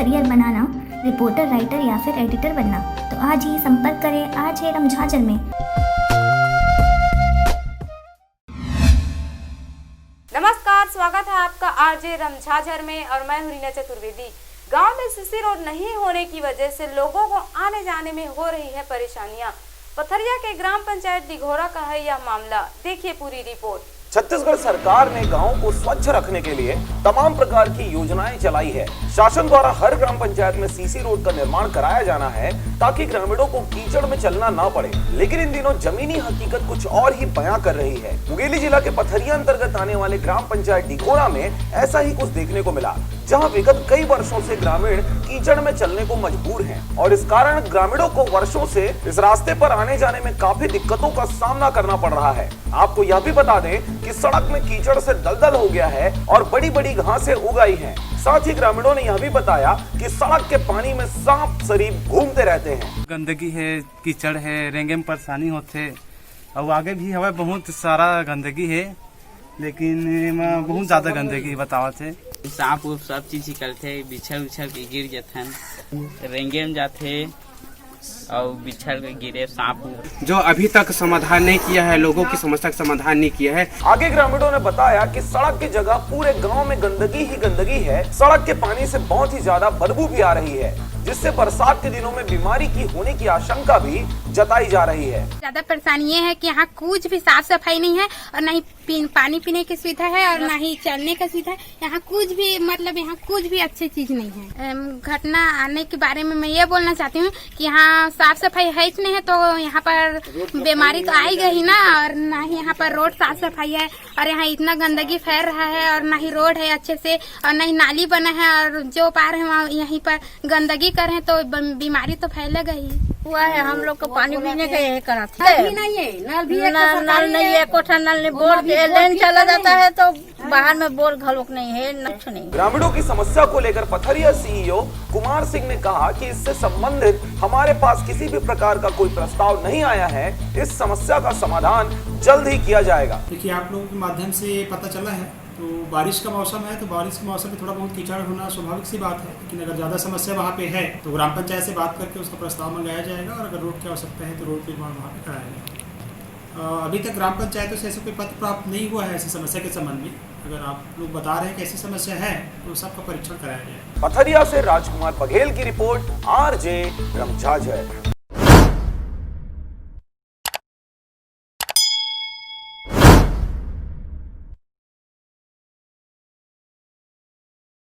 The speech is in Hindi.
करियर बनाना, रिपोर्टर, राइटर या फिर एडिटर बनना, तो आज ही संपर्क करें आरजे रमझाझर में। नमस्कार, स्वागत है आपका आरजे रमझाझर में और मैं हूं रीना चतुर्वेदी। गांव में सीसी रोड नहीं होने की वजह से लोगों को आने जाने में हो रही है परेशानियां। पथरिया के ग्राम पंचायत दिघोरा का है यह मामला, देखिए पूरी रिपोर्ट। छत्तीसगढ़ सरकार ने गांव को स्वच्छ रखने के लिए तमाम प्रकार की योजनाएं चलाई है। शासन द्वारा हर ग्राम पंचायत में सीसी रोड का निर्माण कराया जाना है ताकि ग्रामीणों को कीचड़ में चलना ना पड़े। लेकिन इन दिनों जमीनी हकीकत कुछ और ही बयां कर रही है। मुंगेली जिला के पथरिया अंतर्गत आने वाले ग्राम पंचायत दिघोरा में ऐसा ही कुछ देखने को मिला, जहां विगत कई वर्षों से ग्रामीण कीचड़ में चलने को मजबूर हैं और इस कारण ग्रामीणों को वर्षों से इस रास्ते पर आने जाने में काफी दिक्कतों का सामना करना पड़ रहा है। आपको यह भी बता दें कि सड़क में कीचड़ से दलदल हो गया है और बड़ी बड़ी घासें उग आई हैं। साथ ही ग्रामीणों ने यह भी बताया कि सड़क के पानी में सांप सरीप घूमते रहते हैं। गंदगी है, कीचड़ है, रेंगे में परेशानी होते और आगे भी हवा बहुत सारा गंदगी है, लेकिन बहुत ज्यादा गंदगी बतावा थे। सांप उप सब चीज निकलते, बिछड़ उछड़ के गिर जाते, रेंगे में जाते और बिछड़ के गिरे सांप। जो अभी तक समाधान नहीं किया है, लोगों की समस्या का समाधान नहीं किया है। आगे ग्रामीणों ने बताया कि सड़क की जगह पूरे गांव में गंदगी ही गंदगी है। सड़क के पानी से बहुत ही ज्यादा बदबू भी आ रही है, जिससे बरसात के दिनों में बीमारी की होने की आशंका भी जताई जा रही है। ज्यादा परेशानी ये है कि यहाँ कुछ भी साफ सफाई नहीं है और न ही पानी पीने की सुविधा है और न ही चलने की सुविधा है। यहाँ कुछ भी मतलब यहाँ कुछ भी अच्छी चीज नहीं है। घटना आने के बारे में मैं ये बोलना चाहती हूँ कि यहाँ साफ सफाई है नहीं है, तो यहाँ पर बीमारी तो आई गई ना, और न ही यहाँ पर रोड साफ सफाई है और यहाँ इतना गंदगी फैल रहा है और न ही रोड है अच्छे से और न ही नाली बना है और जो पार है वहाँ यहीं पर गंदगी कर रहे तो बीमारी तो फैलेगा ही। हुआ है हम लोग को पानी पीने का यही करा था। नल भी नहीं है, नल नहीं है, कोठा नल नहीं, बोर लेन चला जाता है तो बाहर में बोर घलोक नहीं है, नक्श नहीं। ग्रामीणों की समस्या को लेकर पथरिया सीईओ कुमार सिंह ने कहा कि इससे संबंधित हमारे पास किसी भी प्रकार का कोई प्रस्ताव नहीं आया है। इस समस्या का समाधान जल्द ही किया जाएगा। देखिए, आप लोगों के माध्यम से पता चला है तो बारिश का मौसम है, तो बारिश के मौसम में थोड़ा बहुत कीचड़ होना स्वाभाविक सी बात है। लेकिन अगर ज़्यादा समस्या वहाँ पे है तो ग्राम पंचायत से बात करके उसका प्रस्ताव मंगाया जाएगा और अगर रोड की आवश्यकता है तो रोड निर्माण वहाँ पे कराया जाएगा। अभी तक ग्राम पंचायतों से ऐसा कोई पत्र प्राप्त नहीं हुआ है ऐसी समस्या के संबंध में। अगर आप लोग बता रहे हैं कि ऐसी समस्या है तो सबका परीक्षण कराया जाएगा। पथरिया से राजकुमार बघेल की रिपोर्ट, आरजे रमझाझर।